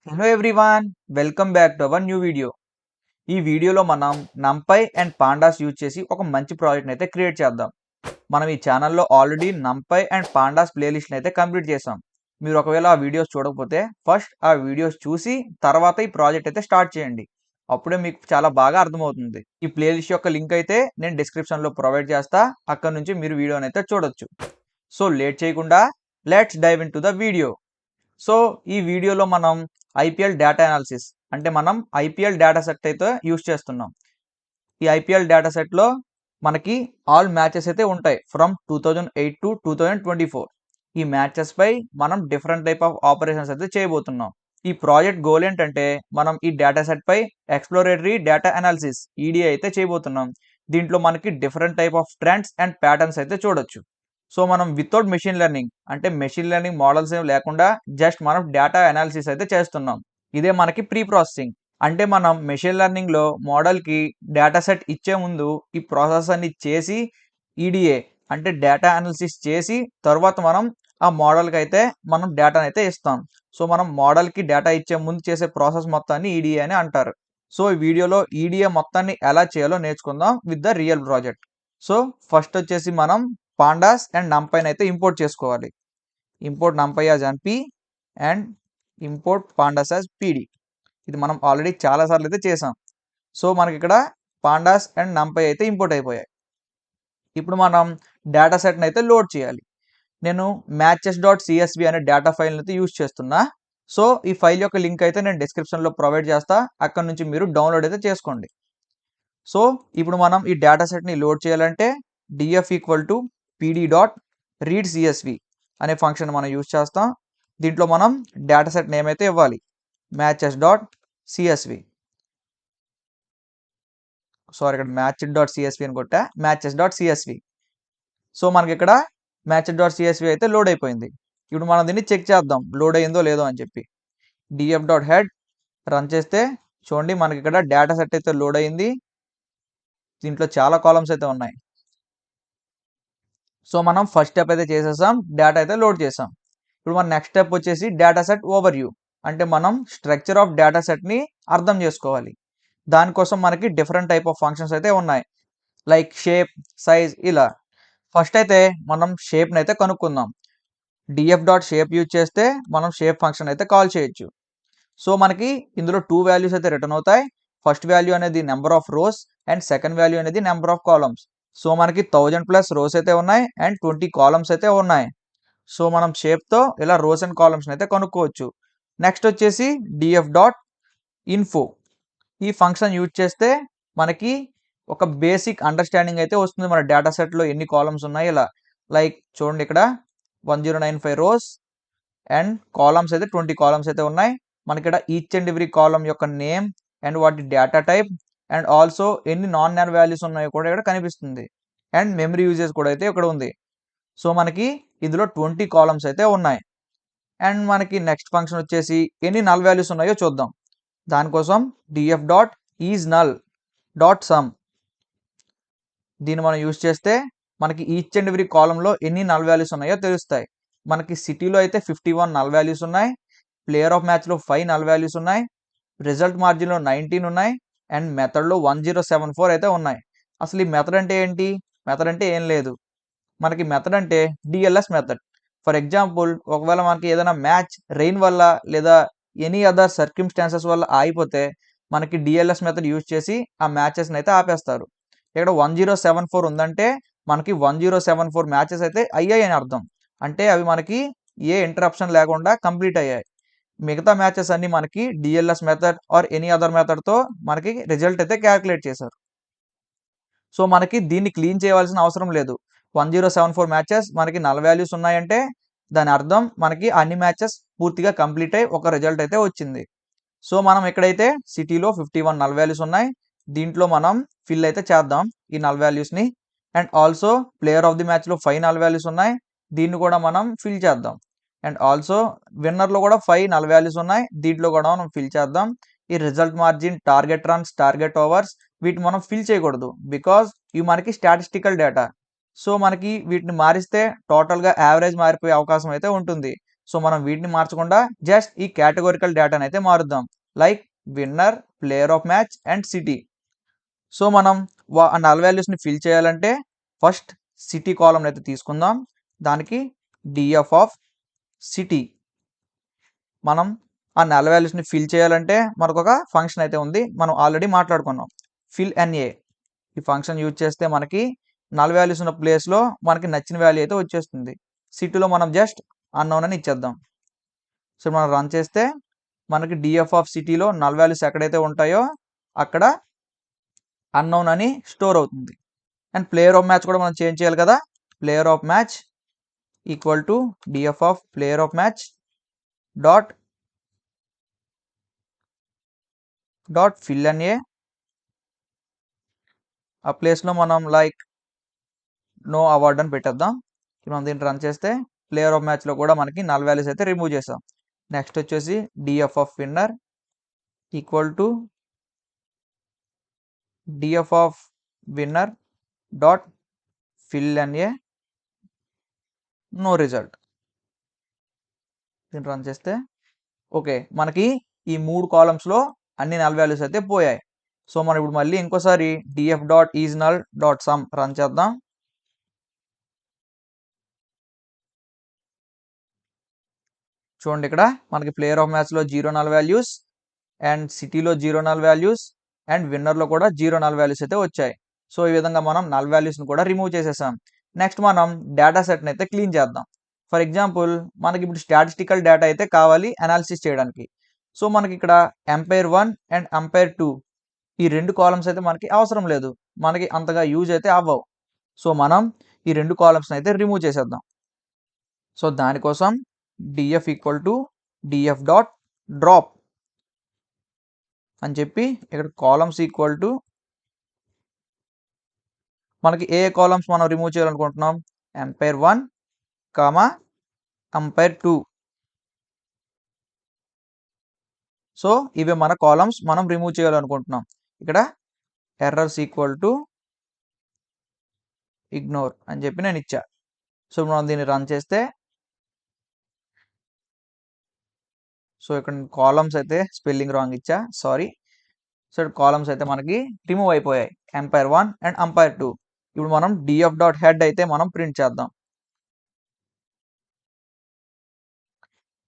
Hello everyone, welcome back to our new video. ఈ వీడియోలో మనం నంపై అండ్ పాండాస్ యూజ్ చేసి ఒక మంచి ప్రాజెక్ట్ని అయితే క్రియేట్ చేద్దాం. మనం ఈ ఛానల్లో ఆల్రెడీ నంపై అండ్ పాండాస్ ప్లేలిస్ట్ని అయితే కంప్లీట్ చేసాం. మీరు ఒకవేళ ఆ వీడియోస్ చూడకపోతే ఫస్ట్ ఆ వీడియోస్ చూసి తర్వాత ఈ ప్రాజెక్ట్ అయితే స్టార్ట్ చేయండి. అప్పుడే మీకు చాలా బాగా అర్థమవుతుంది. ఈ ప్లేలిస్ట్ యొక్క లింక్ అయితే నేను డిస్క్రిప్షన్లో ప్రొవైడ్ చేస్తా. అక్కడ నుంచి మీరు వీడియోని అయితే చూడొచ్చు. సో లేట్ చేయకుండా let's dive into the video. So ఈ వీడియోలో మనం ఐపీఎల్ డేటా అనాలిసిస్ అంటే మనం ఐపీఎల్ డేటా సెట్ అయితే యూజ్ చేస్తున్నాం. ఈ ఐపీఎల్ డేటా సెట్లో మనకి ఆల్ మ్యాచెస్ అయితే ఉంటాయి ఫ్రమ్ 2008 టు 2024. ఈ మ్యాచెస్ పై మనం డిఫరెంట్ టైప్ ఆఫ్ ఆపరేషన్స్ అయితే చేయబోతున్నాం. ఈ ప్రాజెక్ట్ గోల్ ఏంటంటే మనం ఈ డేటా సెట్ పై ఎక్స్ప్లోరేటరీ డేటా అనాలిసిస్ ఈడీఐ అయితే చేయబోతున్నాం. దీంట్లో మనకి different type of trends and patterns అయితే చూడొచ్చు. సో మనం వితౌట్ మెషిన్ లెర్నింగ్ అంటే మెషిన్ లెర్నింగ్ మోడల్స్ ఏం లేకుండా జస్ట్ మనం డేటా అనాలిసిస్ అయితే చేస్తున్నాం. ఇదే మనకి ప్రీ ప్రాసెసింగ్. అంటే మనం మెషిన్ లెర్నింగ్లో మోడల్కి డేటా సెట్ ఇచ్చే ముందు ఈ ప్రాసెస్ అన్ని చేసి ఈడీఏ అంటే డేటా అనాలిసిస్ చేసి తర్వాత మనం ఆ మోడల్కి అయితే మనం డేటాని అయితే ఇస్తాం. సో మనం మోడల్కి డేటా ఇచ్చే ముందు చేసే ప్రాసెస్ మొత్తాన్ని ఈడీఏ అని అంటారు. సో ఈ వీడియోలో ఈడీఏ మొత్తాన్ని ఎలా చేయాలో నేర్చుకుందాం with the real project. So first వచ్చేసి మనం పాండాస్ అండ్ నంపైని అయితే ఇంపోర్ట్ చేసుకోవాలి. Import numpy as NP and import pandas as PD. ఇది మనం ఆల్రెడీ చాలాసార్లు అయితే చేసాం. సో మనకి ఇక్కడ పాండాస్ అండ్ నంపై అయితే ఇంపోర్ట్ అయిపోయాయి. ఇప్పుడు మనం డేటా సెట్ని అయితే లోడ్ చేయాలి. నేను matches.csv అనే డేటా ఫైల్ని అయితే యూజ్ చేస్తున్నా. సో ఈ ఫైల్ యొక్క లింక్ అయితే నేను డిస్క్రిప్షన్లో ప్రొవైడ్ చేస్తా. అక్కడ నుంచి మీరు డౌన్లోడ్ అయితే చేసుకోండి. సో ఇప్పుడు మనం ఈ డేటా సెట్ని లోడ్ చేయాలంటే df ఈక్వల్ టు pd.readcsv అనే ఫంక్షన్ మనం యూజ్ చేస్తాం. దీంట్లో మనం డేటా సెట్ నేమ్ అయితే ఇవ్వాలి, matches.csv. సారీ, ఇక్కడ match.csv అని కొట్టా, matches.csv. సో మనకి ఇక్కడ matches.csv అయితే లోడ్ అయిపోయింది. ఇప్పుడు మనం దీన్ని చెక్ చేద్దాం లోడ్ అయిందో లేదో అని చెప్పి. df.head రన్ చేస్తే చూడండి మనకి ఇక్కడ డేటా సెట్ అయితే లోడ్ అయింది. దీంట్లో చాలా కాలమ్స్ అయితే ఉన్నాయి. సో మనం ఫస్ట్ స్టెప్ అయితే చేసేసాం, డేటా అయితే లోడ్ చేసాం. ఇప్పుడు మన నెక్స్ట్ స్టెప్ వచ్చేసి డేటా సెట్ ఓవర్ వ్యూ. అంటే మనం స్ట్రక్చర్ ఆఫ్ డేటా సెట్ని అర్థం చేసుకోవాలి. దానికోసం మనకి డిఫరెంట్ టైప్ ఆఫ్ ఫంక్షన్స్ అయితే ఉన్నాయి, లైక్ షేప్, సైజ్, ఇలా. ఫస్ట్ అయితే మనం షేప్ని అయితే కనుక్కుందాం. df.shape యూజ్ చేస్తే మనం షేప్ ఫంక్షన్ అయితే కాల్ చేయొచ్చు. సో మనకి ఇందులో 2 వాల్యూస్ అయితే రిటర్న్ అవుతాయి. ఫస్ట్ వాల్యూ అనేది number of rows and second value అనేది నెంబర్ ఆఫ్ కాలమ్స్. సో మనకి 1000+ రోస్ అయితే ఉన్నాయి అండ్ 20 కాలమ్స్ అయితే ఉన్నాయి. సో మనం షేప్తో ఇలా రోస్ అండ్ కాలమ్స్ని అయితే కనుక్కోవచ్చు. నెక్స్ట్ వచ్చేసి df.info. ఈ ఫంక్షన్ యూజ్ చేస్తే మనకి ఒక బేసిక్ అండర్స్టాండింగ్ అయితే వస్తుంది మన డేటా సెట్లో ఎన్ని కాలమ్స్ ఉన్నాయి ఇలా. లైక్ చూడండి ఇక్కడ 1095 రోస్ అండ్ కాలమ్స్ అయితే 20 కాలమ్స్ అయితే ఉన్నాయి. మనకి ఇక్కడ ఈచ్ అండ్ ఎవ్రీ కాలమ్ యొక్క నేమ్ అండ్ వాటి డేటా టైప్ అండ్ ఆల్సో ఎన్ని నాన్ నాన్ వాల్యూస్ ఉన్నాయో కూడా ఇక్కడ కనిపిస్తుంది. అండ్ మెమరీ యూజెస్ కూడా అయితే ఇక్కడ ఉంది. సో మనకి ఇందులో 20 కాలమ్స్ అయితే ఉన్నాయి. అండ్ మనకి నెక్స్ట్ ఫంక్షన్ వచ్చేసి ఎన్ని నల్ వాల్యూస్ ఉన్నాయో చూద్దాం. దానికోసం df.isNull.sum దీన్ని మనం యూజ్ చేస్తే మనకి ఈచ్ అండ్ ఎవ్రీ కాలంలో ఎన్ని నల్ వాల్యూస్ ఉన్నాయో తెలుస్తాయి. మనకి సిటీలో అయితే 51 నల్ వాల్యూస్ ఉన్నాయి, ప్లేయర్ ఆఫ్ మ్యాచ్లో 5 నల్ వాల్యూస్ ఉన్నాయి, రిజల్ట్ మార్జిన్లో 19 ఉన్నాయి అండ్ మెథడ్లో 1074 అయితే ఉన్నాయి. అసలు ఈ మెథడ్ అంటే ఏంటి? మెథడ్ అంటే ఏం లేదు, మనకి మెథడ్ అంటే డిఎల్ఎస్ మెథడ్. ఫర్ ఎగ్జాంపుల్ ఒకవేళ మనకి ఏదైనా మ్యాచ్ రెయిన్ వల్ల లేదా ఎనీ అదర్ సర్క్యూమ్స్టాన్సెస్ వల్ల ఆగిపోతే మనకి డిఎల్ఎస్ మెథడ్ యూజ్ చేసి ఆ మ్యాచెస్ని అయితే ఆపేస్తారు. ఇక్కడ 1074 ఉందంటే మనకి 1074 మ్యాచెస్ అయితే అయ్యాయి అని అర్థం. అంటే అవి మనకి ఏ ఇంటరప్షన్ లేకుండా కంప్లీట్ అయ్యాయి. మిగతా మ్యాచెస్ అన్ని మనకి DLS method or any other మెథడ్తో మనకి రిజల్ట్ అయితే క్యాలిక్యులేట్ చేశారు. సో మనకి దీన్ని క్లీన్ చేయవలసిన అవసరం లేదు. 1074 మ్యాచెస్ మనకి నల్ వాల్యూస్ ఉన్నాయంటే దాని అర్థం మనకి అన్ని మ్యాచెస్ పూర్తిగా కంప్లీట్ అయ్యి ఒక రిజల్ట్ అయితే వచ్చింది. సో మనం ఎక్కడైతే సిటీలో 51 నల్ వాల్యూస్ ఉన్నాయి, దీంట్లో మనం ఫిల్ అయితే చేద్దాం ఈ నల్ వాల్యూస్ని. And also player of the మ్యాచ్లో 5 నల్ వాల్యూస్ ఉన్నాయి, దీన్ని కూడా మనం ఫిల్ చేద్దాం. అండ్ ఆల్సో విన్నర్లో కూడా 5 నల్ వాల్యూస్ ఉన్నాయి, దీంట్లో కూడా మనం ఫిల్ చేద్దాం. ఈ result margin, target runs, target overs వీటిని మనం ఫిల్ చేయకూడదు, బికాజ్ ఇవి మనకి స్టాటిస్టికల్ డేటా. సో మనకి వీటిని మారిస్తే టోటల్గా యావరేజ్ మారిపోయే అవకాశం అయితే ఉంటుంది. సో మనం వీటిని మార్చకుండా జస్ట్ ఈ కేటగోరికల్ డేటాని అయితే మారుద్దాం. Like winner, player of match and city. So మనం ఆ నల్ వాల్యూస్ని ఫిల్ చేయాలంటే ఫస్ట్ సిటీ కాలమ్ అయితే తీసుకుందాం. దానికి డిఎఫ్ ఆఫ్ సిటీ. మనం ఆ నల్ వాల్యూస్ని ఫిల్ చేయాలంటే మనకు ఒక ఫంక్షన్ అయితే ఉంది, మనం ఆల్రెడీ మాట్లాడుకున్నాం, ఫిల్ ఎన్ఏ. ఈ ఫంక్షన్ యూజ్ చేస్తే మనకి నల్ వాల్యూస్ ఉన్న ప్లేస్లో మనకి నచ్చిన వాల్యూ అయితే వచ్చేస్తుంది. సిటీలో మనం జస్ట్ అన్నోన్ అని ఇచ్చేద్దాం. సో మనం రన్ చేస్తే మనకి డిఎఫ్ ఆఫ్ సిటీలో నల్ వాల్యూస్ ఎక్కడైతే ఉంటాయో అక్కడ అన్నోన్ అని స్టోర్ అవుతుంది. అండ్ ప్లేయర్ ఆఫ్ మ్యాచ్ కూడా మనం చేంజ్ చేయాలి కదా. Player of match equal to DF of player of match dot fill NA. ఆ ప్లేస్లో మనం లైక్ నో అవార్డ్ అని పెట్టేద్దాం. మనం దీన్ని రన్ చేస్తే ప్లేయర్ ఆఫ్ మ్యాచ్లో కూడా మనకి నల్ వాల్యూస్ అయితే రిమూవ్ చేసాం. నెక్స్ట్ వచ్చేసి DF of winner equal to DF of winner dot fill NA no result. దీన్ని రన్ చేస్తే ఓకే, మనకి ఈ 3 కాలమ్స్లో అన్ని నల్ వాల్యూస్ అయితే పోయాయి. సో మనం ఇప్పుడు మళ్ళీ ఇంకోసారి DF dot is null dot some run చేద్దాం. చూడండి, ఇక్కడ మనకి ప్లేయర్ ఆఫ్ మ్యాచ్లో 0 నల్ వాల్యూస్ అండ్ సిటీలో 0 నల్ వాల్యూస్ అండ్ విన్నర్లో కూడా 0 నల్ వాల్యూస్ అయితే వచ్చాయి. సో ఈ విధంగా మనం నల్ వాల్యూస్ని కూడా రిమూవ్ చేసేసాం. నెక్స్ట్ మనం డేటా సెట్ని అయితే క్లీన్ చేద్దాం. ఫర్ ఎగ్జాంపుల్ మనకి ఇప్పుడు స్టాటిస్టికల్ డేటా అయితే కావాలి అనాలిసిస్ చేయడానికి. సో మనకి ఇక్కడ ఎంపైర్ 1 అండ్ ఎంపైర్ 2 ఈ 2 కాలమ్స్ అయితే మనకి అవసరం లేదు, మనకి అంతగా యూజ్ అయితే అవ్వవు. సో మనం ఈ 2 కాలమ్స్ని అయితే రిమూవ్ చేసేద్దాం. సో దానికోసం DF equal to DF dot drop అని చెప్పి ఇక్కడ కాలమ్స్ ఈక్వల్ టు మనకి ఏ కాలమ్స్ మనం రిమూవ్ చేయాలనుకుంటున్నాం, ఎంపైర్ 1 కామా ఎంపైర్ 2. సో ఇవే మన కాలమ్స్ మనం రిమూవ్ చేయాలనుకుంటున్నాం. ఇక్కడ ఎర్రర్స్ ఈక్వల్ టు ఇగ్నోర్ అని చెప్పి నేను ఇచ్చా. సో మనం దీన్ని రన్ చేస్తే సో ఇక్కడ కాలమ్స్ అయితే స్పెల్లింగ్ రాంగ్ ఇచ్చా, సారీ. సో కాలమ్స్ అయితే మనకి రిమూవ్ అయిపోయాయి, ఎంపైర్ 1 అండ్ ఎంపైర్ 2. ఇప్పుడు మనం డిఎఫ్ డాట్ హెడ్ అయితే మనం ప్రింట్ చేద్దాం.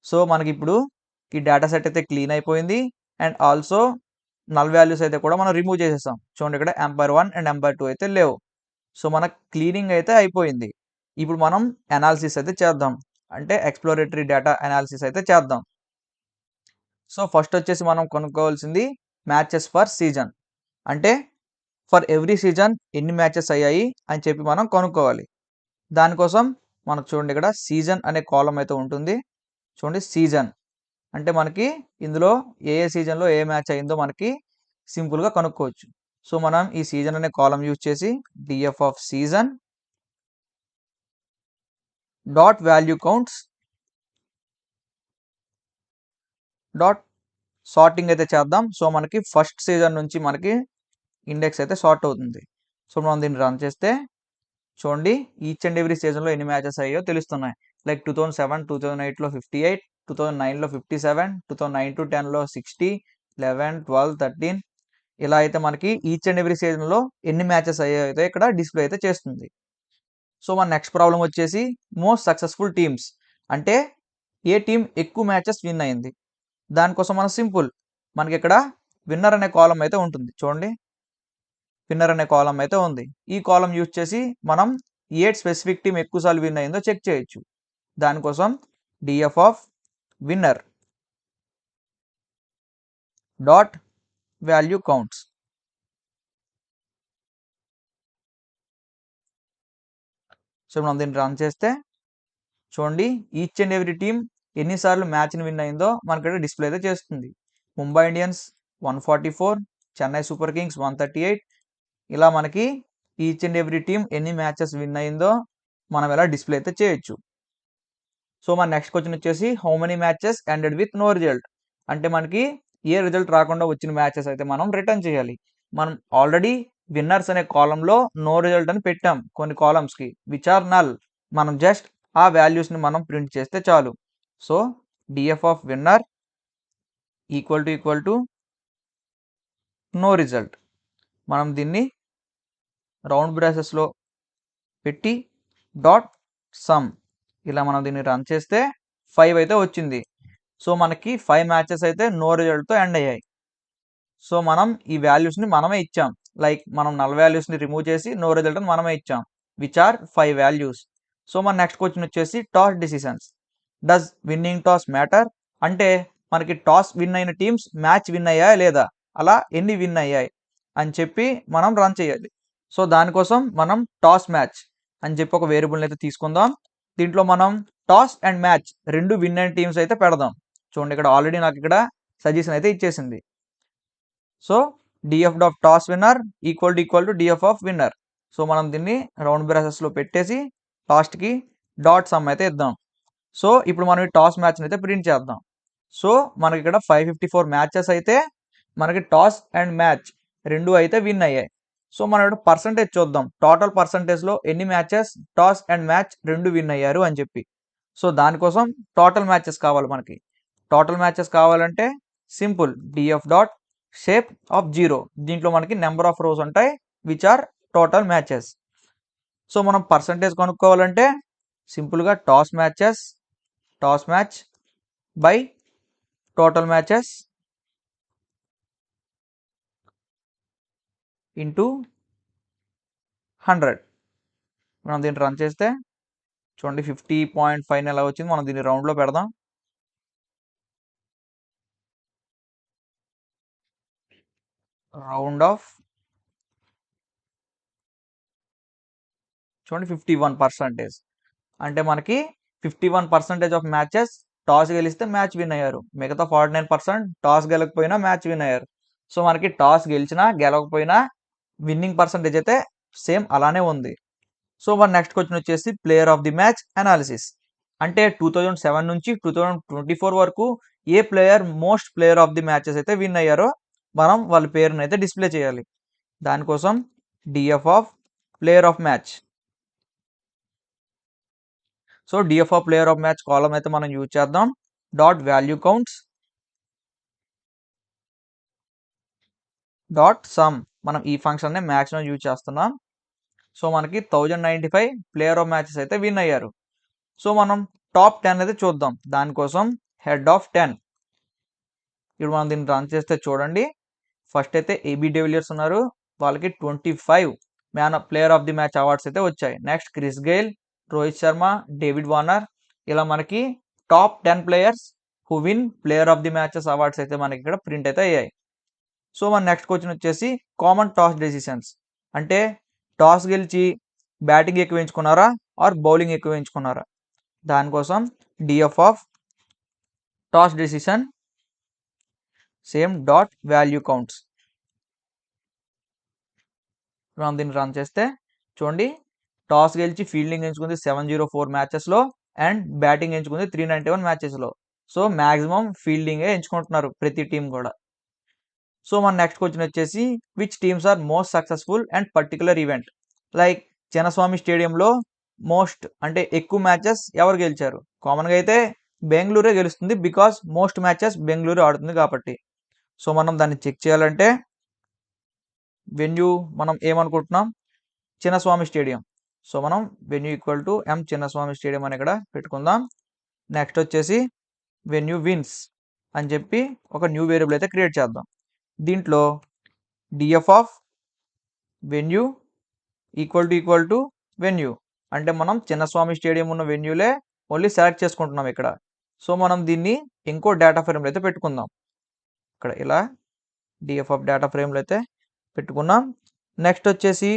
సో మనకి ఇప్పుడు ఈ డేటా సెట్ అయితే క్లీన్ అయిపోయింది అండ్ ఆల్సో నల్ వాల్యూస్ అయితే కూడా మనం రిమూవ్ చేసేసాం. చూడండి, ఇక్కడ ఎంపైర్ 1 అండ్ ఎంపైర్ 2 అయితే లేవు. సో మన క్లీనింగ్ అయితే అయిపోయింది. ఇప్పుడు మనం అనాలిసిస్ అయితే చేద్దాం, అంటే ఎక్స్ప్లోరేటరీ డేటా అనాలిసిస్ అయితే చేద్దాం. సో ఫస్ట్ వచ్చేసి మనం కనుక్కోవాల్సింది మ్యాచెస్ ఫర్ సీజన్, అంటే ఫర్ ఎవ్రీ సీజన్ ఎన్ని మ్యాచెస్ అయ్యాయి అని చెప్పి మనం కనుక్కోవాలి. దానికోసం మనకు చూడండి, ఇక్కడ సీజన్ అనే కాలం అయితే ఉంటుంది. చూడండి, సీజన్ అంటే మనకి ఇందులో ఏ సీజన్లో ఏ మ్యాచ్ అయిందో మనకి సింపుల్గా కనుక్కోవచ్చు. సో మనం ఈ సీజన్ అనే కాలం యూజ్ చేసి DF of season dot value counts dot sorting అయితే చేద్దాం. సో మనకి ఫస్ట్ సీజన్ నుంచి మనకి ఇండెక్స్ అయితే సార్ట్ అవుతుంది. సో మనం దీన్ని రన్ చేస్తే చూడండి, ఈచ్ అండ్ ఎవ్రీ సీజన్లో ఎన్ని మ్యాచెస్ అయ్యాయో తెలుస్తున్నాయి. లైక్ 2007, 2008లో 58, 2009లో 57, 2009-10లో 60, 11, 12, 13 ఇలా అయితే మనకి ఈచ్ అండ్ ఎవ్రీ సీజన్లో ఎన్ని మ్యాచెస్ అయ్యాయో అయితే ఇక్కడ డిస్ప్లే అయితే చేస్తుంది. సో మన నెక్స్ట్ ప్రాబ్లం వచ్చేసి మోస్ట్ సక్సెస్ఫుల్ టీమ్స్, అంటే ఏ టీం ఎక్కువ మ్యాచెస్ విన్ అయింది. దానికోసం మనం సింపుల్, మనకి ఇక్కడ విన్నర్ అనే కాలం అయితే ఉంటుంది. చూడండి, విన్నర్ అనే కాలం అయితే ఉంది. ఈ కాలం యూజ్ చేసి మనం ఏ స్పెసిఫిక్ టీం ఎక్కువసార్లు విన్ అయిందో చెక్ చేయొచ్చు. దానికోసం DF of winner dot value counts. So మనం దీన్ని రన్ చేస్తే చూడండి, ఈచ్ అండ్ ఎవ్రీ టీం ఎన్నిసార్లు మ్యాచ్ని విన్ అయిందో మనకి డిస్ప్లే అయితే చేస్తుంది. Mumbai Indians 144, Chennai Super Kings 138. ఇలా మనకి ఈచ్ అండ్ ఎవ్రీ టీం ఎన్ని మ్యాచెస్ విన్ అయిందో మనం ఎలా డిస్ప్లే అయితే చేయొచ్చు. సో మన నెక్స్ట్ క్వశ్చన్ వచ్చేసి how many matches ended with no result, అంటే మనకి ఏ రిజల్ట్ రాకుండా వచ్చిన మ్యాచెస్ అయితే మనం రిటర్న్ చేయాలి. మనం ఆల్రెడీ విన్నర్స్ అనే కాలంలో నో రిజల్ట్ అని పెట్టాం కొన్ని కాలమ్స్కి, విచ్ ఆర్ నల్. మనం జస్ట్ ఆ వాల్యూస్ని మనం ప్రింట్ చేస్తే చాలు. So DF of winner equal to know result. మనం దీన్ని రౌండ్ బ్రాసెస్లో పెట్టి డాట్ సమ్ ఇలా మనం దీన్ని రన్ చేస్తే 5 అయితే వచ్చింది. సో మనకి 5 మ్యాచెస్ అయితే నో రిజల్ట్తో ఎండ్ అయ్యాయి. సో మనం ఈ వాల్యూస్ని మనమే ఇచ్చాం. లైక్ మనం నల్ వాల్యూస్ని రిమూవ్ చేసి నో రిజల్ట్ అని మనమే ఇచ్చాం, విచ్ ఆర్ 5 వాల్యూస్. సో మన నెక్స్ట్ క్వశ్చన్ వచ్చేసి toss decisions. Does winnowing toss matter? అంటే మనకి టాస్ విన్ అయిన టీమ్స్ మ్యాచ్ విన్ అయ్యాయా లేదా, అలా ఎన్ని విన్ అయ్యాయి అని చెప్పి మనం రన్ చేయాలి. సో దానికోసం మనం టాస్ మ్యాచ్ అని చెప్పి ఒక వేరియబుల్ని అయితే తీసుకుందాం. దీంట్లో మనం టాస్ అండ్ మ్యాచ్ రెండు విన్ అయిన టీమ్స్ అయితే పెడదాం. చూడండి ఇక్కడ ఆల్రెడీ నాకు ఇక్కడ సజెషన్ అయితే ఇచ్చేసింది. So DF of toss winner equal to DF of winner. So మనం దీన్ని రౌండ్ బ్రాసెస్లో పెట్టేసి లాస్ట్కి డాట్ సమ్ అయితే ఇద్దాం. సో ఇప్పుడు మనం ఈ టాస్ మ్యాచ్ని అయితే ప్రింట్ చేద్దాం. సో మనకి ఇక్కడ 554 మ్యాచెస్ అయితే మనకి టాస్ అండ్ మ్యాచ్ రెండు అయితే విన్ అయ్యాయి. సో మనం ఇక్కడ పర్సంటేజ్ చూద్దాం, టోటల్ పర్సంటేజ్లో ఎన్ని మ్యాచెస్ టాస్ అండ్ మ్యాచ్ రెండు విన్ అయ్యారు అని చెప్పి. సో దానికోసం టోటల్ మ్యాచెస్ కావాలి మనకి. టోటల్ మ్యాచెస్ కావాలంటే simple df dot shape of 0. దీంట్లో మనకి నెంబర్ ఆఫ్ రోస్ ఉంటాయి which are total matches. So మనం పర్సంటేజ్ కనుక్కోవాలంటే సింపుల్గా toss match by total matches into 100. మనం దీన్ని రన్ చేస్తే చూడండి 50.5 ఎలా వచ్చింది. మనం దీన్ని రౌండ్లో పెడదాం. రౌండ్ ఆఫ్ చూడండి 51%. అంటే మనకి 51% ఆఫ్ మ్యాచెస్ టాస్ గెలిస్తే మ్యాచ్ విన్ అయ్యారు, మిగతా 49% టాస్ గెలకపోయినా మ్యాచ్ విన్ అయ్యారు. సో మనకి టాస్ గెలిచినా గెలవకపోయినా విన్నింగ్ పర్సంటేజ్ అయితే సేమ్ అలానే ఉంది. సో మన నెక్స్ట్ క్వశ్చన్ వచ్చేసి player of the match analysis. అంటే 2007 నుంచి 2024 వరకు ఏ player most player of the matches అయితే విన్ అయ్యారో మనం వాళ్ళ పేరుని అయితే డిస్ప్లే చేయాలి. దానికోసం DF of player of match. So DF of player of match కాలం అయితే మనం యూజ్ చేద్దాం. Dot value counts dot some. మనం ఈ ఫంక్షన్ని మ్యాచ్లో యూజ్ చేస్తున్నాం. సో మనకి 1095 ప్లేయర్ ఆఫ్ మ్యాచెస్ అయితే విన్ అయ్యారు. సో మనం టాప్ 10 అయితే చూద్దాం. దానికోసం హెడ్ ఆఫ్ 10. ఇప్పుడు మనం దీన్ని రన్ చేస్తే చూడండి, ఫస్ట్ అయితే ఏబీ డివిలియర్స్ ఉన్నారు, వాళ్ళకి 25 player of the match awards అయితే వచ్చాయి. Next Chris GAIL, Rohit Sharma, David Warner, ఇలా మనకి top 10 players who win player of the matches awards అయితే మనకి ఇక్కడ ప్రింట్ అయితే అయ్యాయి. సో మన నెక్స్ట్ క్వశ్చన్ వచ్చేసి కామన్ టాస్ డెసిషన్స్. అంటే టాస్ గెలిచి బ్యాటింగ్ ఎక్కువ ఎంచుకున్నారా ఆర్ బౌలింగ్ ఎక్కువ ఎంచుకున్నారా. దానికోసం DF of toss decision same dot value counts. మనం దీన్ని రన్ చేస్తే చూడండి, టాస్ గెలిచి ఫీల్డింగ్ ఎంచుకుంది 704 మ్యాచెస్లో అండ్ బ్యాటింగ్ ఎంచుకుంది 391 మ్యాచెస్లో. సో మ్యాక్సిమం ఫీల్డింగే ఎంచుకుంటున్నారు ప్రతి టీం కూడా. సో మన నెక్స్ట్ క్వశ్చన్ వచ్చేసి which teams are most successful and particular event. Like Chinnaswamy స్టేడియంలో మోస్ట్ అంటే ఎక్కువ మ్యాచెస్ ఎవరు గెలిచారు. కామన్గా అయితే బెంగళూరే గెలుస్తుంది, బికాస్ మోస్ట్ మ్యాచెస్ బెంగళూరు ఆడుతుంది కాబట్టి. సో మనం దాన్ని చెక్ చేయాలంటే వెన్యూ మనం ఏమనుకుంటున్నాం, చిన్నస్వామి స్టేడియం. సో మనం venue equal to M Chinnaswamy stadium అని ఇక్కడ పెట్టుకుందాం. నెక్స్ట్ వచ్చేసి వెన్యూ విన్స్ అని చెప్పి ఒక న్యూ వేరియబుల్ అయితే క్రియేట్ చేద్దాం. దీంట్లో DF of venue equal to venue. అంటే మనం చిన్నస్వామి స్టేడియం ఉన్న వెన్యూలే ఓన్లీ సెలెక్ట్ చేసుకుంటున్నాం ఇక్కడ. సో మనం దీన్ని ఇంకో డేటా ఫ్రేమ్లో అయితే పెట్టుకుందాం. ఇక్కడ ఇలా డిఎఫ్ ఆఫ్ డేటా ఫ్రేమ్లో అయితే పెట్టుకున్నాం. నెక్స్ట్ వచ్చేసి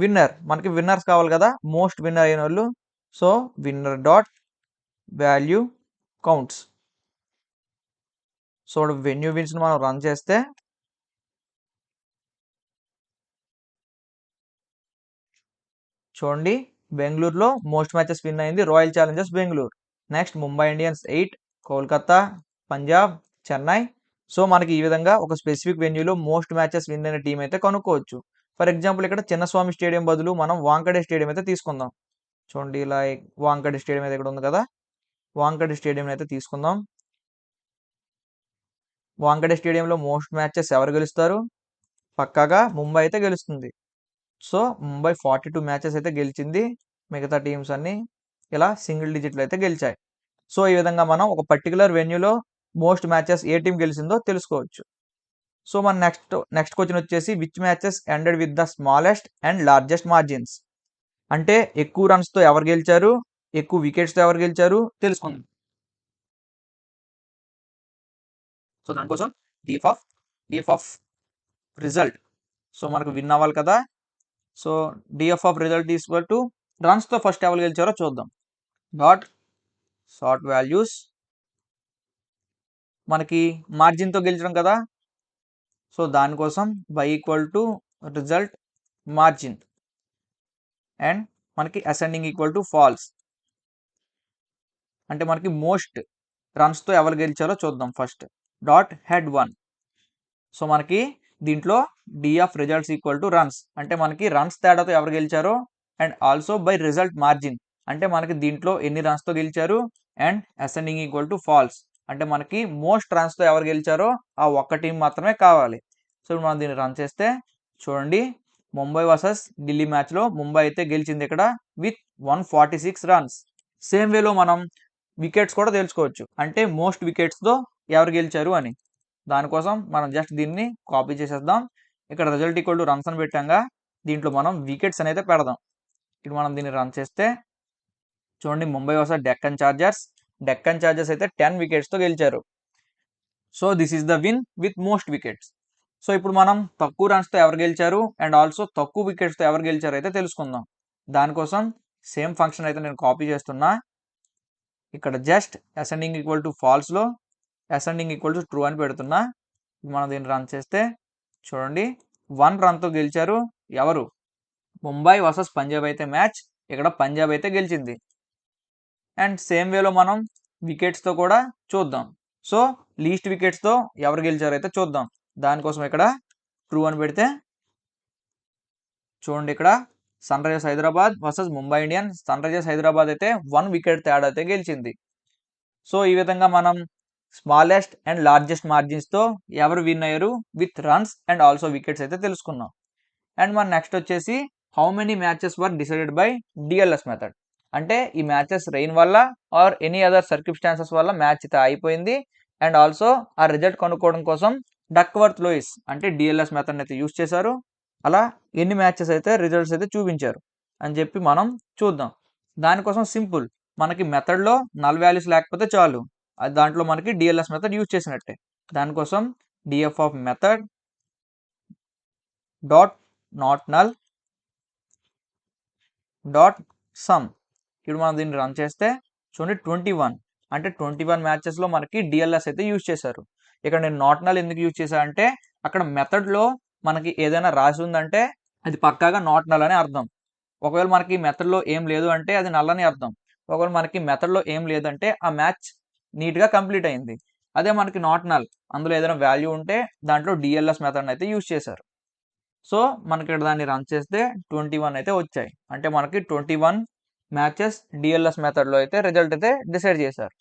విన్నర్, మనకి విన్నర్స్ కావాలి కదా, మోస్ట్ విన్నర్ అయిన వాళ్ళు. So winner dot value counts. So venue wins మనం రన్ చేస్తే చూడండి, బెంగళూరులో మోస్ట్ మ్యాచెస్ విన్ అయింది Royal Challengers Bengaluru. Next Mumbai Indians 8, Kolkata, Punjab, Chennai. So మనకి ఈ విధంగా ఒక స్పెసిఫిక్ వెన్యూలో మోస్ట్ మ్యాచెస్ విన్ అయిన టీం అయితే కనుక్కోవచ్చు. ఫర్ ఎగ్జాంపుల్ ఇక్కడ చిన్నస్వామి స్టేడియం బదులు మనం వాంకడే స్టేడియం అయితే తీసుకుందాం. చూడండి, ఇలా వాంకడే స్టేడియం అయితే ఇక్కడ ఉంది కదా. వాంకడే స్టేడియం అయితే తీసుకుందాం. వాంకడే స్టేడియంలో మోస్ట్ మ్యాచెస్ ఎవరు గెలుస్తారు? పక్కాగా ముంబై అయితే గెలుస్తుంది. సో ముంబై 42 మ్యాచెస్ అయితే గెలిచింది. మిగతా టీమ్స్ అన్ని ఇలా సింగిల్ డిజిట్లు అయితే గెలిచాయి. సో ఈ విధంగా మనం ఒక పర్టికులర్ వెన్యూలో మోస్ట్ మ్యాచెస్ ఏ టీం గెలిచిందో తెలుసుకోవచ్చు. సో మన నెక్స్ట్ క్వశ్చన్ వచ్చేసి which matches ended with the smallest and largest margins. అంటే ఎక్కువ రన్స్తో ఎవరు గెలిచారు, ఎక్కువ వికెట్స్తో ఎవరు గెలిచారు తెలుసుకుందాం. సో దానికోసం డిఎఫ్ ఆఫ్ రిజల్ట్. సో మనకు విన్ అవ్వాలి కదా. So DF of result equal to రన్స్తో ఫస్ట్ ఎవరు గెలిచారో చూద్దాం. డాట్ షార్ట్ వాల్యూస్ మనకి మార్జిన్తో గెలిచడం కదా. సో దానికోసం by equal to result margin and మనకి అసెండింగ్ ఈక్వల్ టు ఫాల్స్. అంటే మనకి మోస్ట్ రన్స్తో ఎవరు గెలిచారో చూద్దాం ఫస్ట్. Dot head 1. సో మనకి దీంట్లో D of results equal to runs, అంటే మనకి రన్స్ తేడాతో ఎవరు గెలిచారో, and also by result margin, అంటే మనకి దీంట్లో ఎన్ని రన్స్తో గెలిచారు, and ascending equal to false, అంటే మనకి మోస్ట్ రన్స్తో ఎవరు గెలిచారో ఆ ఒక్క టీం మాత్రమే కావాలి. సో ఇప్పుడు మనం దీన్ని రన్ చేస్తే చూడండి, ముంబై వర్సెస్ ఢిల్లీ మ్యాచ్లో ముంబై అయితే గెలిచింది ఇక్కడ విత్ 146 రన్స్. సేమ్ వేలో మనం వికెట్స్ కూడా తెలుసుకోవచ్చు, అంటే మోస్ట్ వికెట్స్తో ఎవరు గెలిచారు అని. దానికోసం మనం జస్ట్ దీన్ని కాపీ చేసేద్దాం. ఇక్కడ రిజల్ట్ ఈక్వల్ టు రన్స్ అని పెట్టాంగా, దీంట్లో మనం వికెట్స్ అనేది పెడదాం. ఇప్పుడు మనం దీన్ని రన్ చేస్తే చూడండి, ముంబై వర్సెస్ డెక్కన్ చార్జర్స్ అయితే 10 వికెట్స్తో గెలిచారు. So this is the win with most wickets. So ఇప్పుడు మనం తక్కువ రన్స్తో ఎవరు గెలిచారు అండ్ ఆల్సో తక్కువ వికెట్స్తో ఎవరు గెలిచారు అయితే తెలుసుకుందాం. దానికోసం సేమ్ ఫంక్షన్ అయితే నేను కాపీ చేస్తున్నా. ఇక్కడ జస్ట్ అసెండింగ్ ఈక్వల్ టు ఫాల్స్లో అసెండింగ్ ఈక్వల్ టు ట్రూ అని పెడుతున్నా. మనం దీన్ని రన్ చేస్తే చూడండి, 1 రన్తో గెలిచారు ఎవరు, ముంబై వర్సెస్ పంజాబ్ అయితే మ్యాచ్, ఇక్కడ పంజాబ్ అయితే గెలిచింది. అండ్ సేమ్ వేలో మనం వికెట్స్తో కూడా చూద్దాం. సో లీస్ట్ వికెట్స్తో ఎవరు గెలిచారు అయితే చూద్దాం. దానికోసం ఇక్కడ ట్రూ అని పెడితే చూడండి, ఇక్కడ Sunrisers Hyderabad versus Mumbai Indians, Sunrisers Hyderabad అయితే 1 వికెట్ తేడా అయితే గెలిచింది. సో ఈ విధంగా మనం స్మాలెస్ట్ అండ్ లార్జెస్ట్ మార్జిన్స్తో ఎవరు విన్ అయ్యారు with runs and also wickets అయితే తెలుసుకున్నాం. అండ్ మన నెక్స్ట్ వచ్చేసి how many matches were decided by DLS method. అంటే ఈ మ్యాచెస్ రెయిన్ వల్ల ఆర్ ఎనీ అదర్ సర్కమ్స్టాన్సెస్ వల్ల మ్యాచ్ అయితే అయిపోయింది, అండ్ ఆల్సో ఆ రిజల్ట్ కనుక్కోవడం కోసం డక్వర్త్ లూయిస్ అంటే డిఎల్ఎస్ మెథడ్ అయితే యూస్ చేశారు. అలా ఎన్ని మ్యాచెస్ అయితే రిజల్ట్స్ అయితే చూపించారు అని చెప్పి మనం చూద్దాం. దానికోసం సింపుల్, మనకి మెథడ్లో నల్ వాల్యూస్ లేకపోతే చాలు, అది దాంట్లో మనకి డిఎల్ఎస్ మెథడ్ యూజ్ చేసినట్టే. దానికోసం DF of method dot not null dot some. ఇప్పుడు మనం దీన్ని రన్ చేస్తే చూడండి, 21 అంటే 21 మ్యాచెస్లో మనకి డిఎల్ఎస్ అయితే యూజ్ చేశారు. ఇక్కడ నేను నాట్ నల్ ఎందుకు యూజ్ చేశా అంటే, అక్కడ మెథడ్లో మనకి ఏదైనా రాసి ఉందంటే అది పక్కాగా నాట్ నల్ అని అర్థం. ఒకవేళ మనకి మెథడ్లో ఏం లేదు అంటే అది నల్ అని అర్థం. ఒకవేళ మనకి మెథడ్లో ఏం లేదంటే ఆ మ్యాచ్ నీట్గా కంప్లీట్ అయింది. అదే మనకి నాట్ నల్, అందులో ఏదైనా వాల్యూ ఉంటే దాంట్లో డిఎల్ఎస్ మెథడ్ అయితే యూజ్ చేశారు. సో మనకి ఇక్కడ దాన్ని రన్ చేస్తే 21 అయితే వచ్చాయి, అంటే మనకి 21 మ్యాచెస్ డిఎల్ఎస్ మెథడ్లో అయితే రిజల్ట్ అయితే డిసైడ్ చేశారు.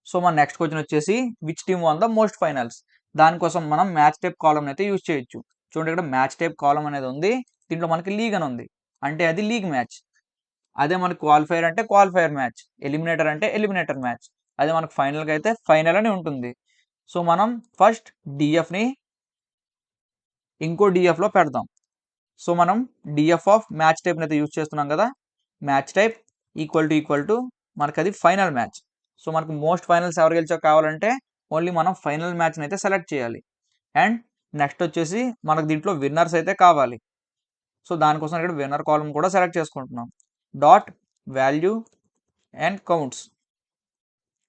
సో మన నెక్స్ట్ క్వశ్చన్ వచ్చేసి which team one the most finals. దానికోసం మనం మ్యాచ్ టైప్ కాలం అయితే యూజ్ చేయొచ్చు. చూడండి, ఇక్కడ మ్యాచ్ టైప్ కాలం అనేది ఉంది, దీంట్లో మనకి లీగ్ అని ఉంది, అంటే అది లీగ్ మ్యాచ్. అదే మనకి క్వాలిఫైర్ అంటే క్వాలిఫైర్ మ్యాచ్, ఎలిమినేటర్ అంటే ఎలిమినేటర్ మ్యాచ్. అదే మనకు ఫైనల్గా అయితే ఫైనల్ అని ఉంటుంది. సో మనం ఫస్ట్ డిఎఫ్ని ఇంకో డిఎఫ్లో పెడదాం. సో మనం డిఎఫ్ ఆఫ్ మ్యాచ్ టైప్ని అయితే యూజ్ చేస్తున్నాం కదా, మ్యాచ్ టైప్ ఈక్వల్ టు మనకు అది ఫైనల్ మ్యాచ్. సో మనకు మోస్ట్ ఫైనల్స్ ఎవరు గెలిచో కావాలంటే ఓన్లీ మనం ఫైనల్ మ్యాచ్ని అయితే సెలెక్ట్ చేయాలి. అండ్ నెక్స్ట్ వచ్చేసి మనకు దీంట్లో విన్నర్స్ అయితే కావాలి. సో దానికోసం ఇక్కడ విన్నర్ కాలమ్ కూడా సెలెక్ట్ చేసుకుంటున్నాం. Dot value and counts.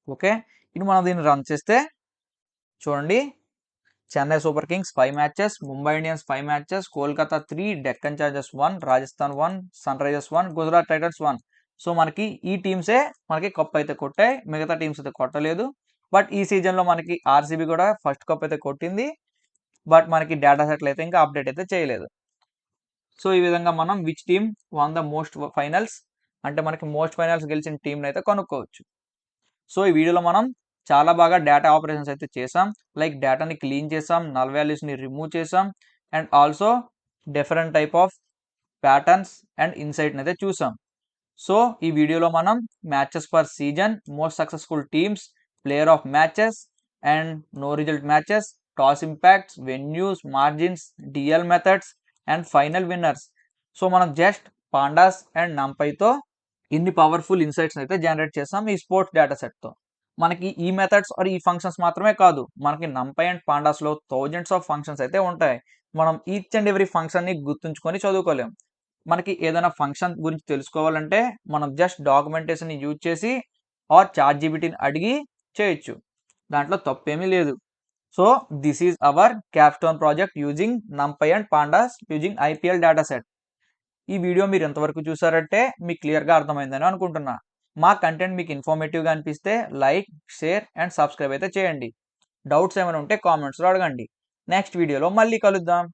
Okay, ఇప్పుడు మనం దీన్ని రన్ చేస్తే చూడండి, Chennai Super Kings 5 matches, Mumbai Indians 5 matches, Kolkata 3, Deccan Chargers 1, Rajasthan 1, Sunrisers 1, Gujarat Titans 1. So మనకి ఈ టీమ్సే మనకి కప్ అయితే కొట్టాయి, మిగతా టీమ్స్ అయితే కొట్టలేదు. బట్ ఈ సీజన్లో మనకి ఆర్సీబీ కూడా ఫస్ట్ కప్ అయితే కొట్టింది, బట్ మనకి డేటా సెట్లు అయితే ఇంకా అప్డేట్ అయితే చేయలేదు. సో ఈ విధంగా మనం which team one the most finals అంటే మనకి మోస్ట్ ఫైనల్స్ గెలిచిన టీంని అయితే కనుక్కోవచ్చు. సో ఈ వీడియోలో మనం చాలా బాగా డేటా ఆపరేషన్స్ అయితే చేసాం. లైక్ డేటాని క్లీన్ చేసాం, నల్ వాల్యూస్ని రిమూవ్ చేసాం and also different type of patterns and ఇన్సైట్ని అయితే చూసాం. సో ఈ వీడియోలో మనం matches for season, most successful teams, player of matches and no result matches, toss impacts, venues, margins, DL methods and final winners. So మనం just pandas and నంపైతో ఇన్ని powerful insights అయితే జనరేట్ చేస్తాం ఈ స్పోర్ట్స్ డేటా సెట్తో. మనకి ఈ methods are ఈ functions మాత్రమే కాదు, మనకి నంపై అండ్ పాండాస్లో థౌజండ్స్ ఆఫ్ ఫంక్షన్స్ అయితే ఉంటాయి. మనం ఈచ్ అండ్ ఎవ్రీ ఫంక్షన్ని గుర్తుంచుకొని చదువుకోలేం. మనకి ఏదైనా ఫంక్షన్ గురించి తెలుసుకోవాలంటే మనం జస్ట్ డాక్యుమెంటేషన్ యూజ్ చేసి ఆర్ చాట్ జీపీటీని అడిగి చేయొచ్చు. దాంట్లో తప్పేమీ లేదు. So this is our Capstone project using నంపై and pandas using IPL data set. ఈ వీడియో మీరు ఎంతవరకు చూసారంటే మీకు క్లియర్గా అర్థమైందని అనుకుంటున్నా. మా కంటెంట్ మీకు ఇన్ఫర్మేటివ్గా అనిపిస్తే లైక్, షేర్ అండ్ సబ్స్క్రైబ్ అయితే చేయండి. డౌట్స్ ఏమైనా ఉంటే కామెంట్స్లో అడగండి. నెక్స్ట్ వీడియోలో మళ్ళీ కలుద్దాం.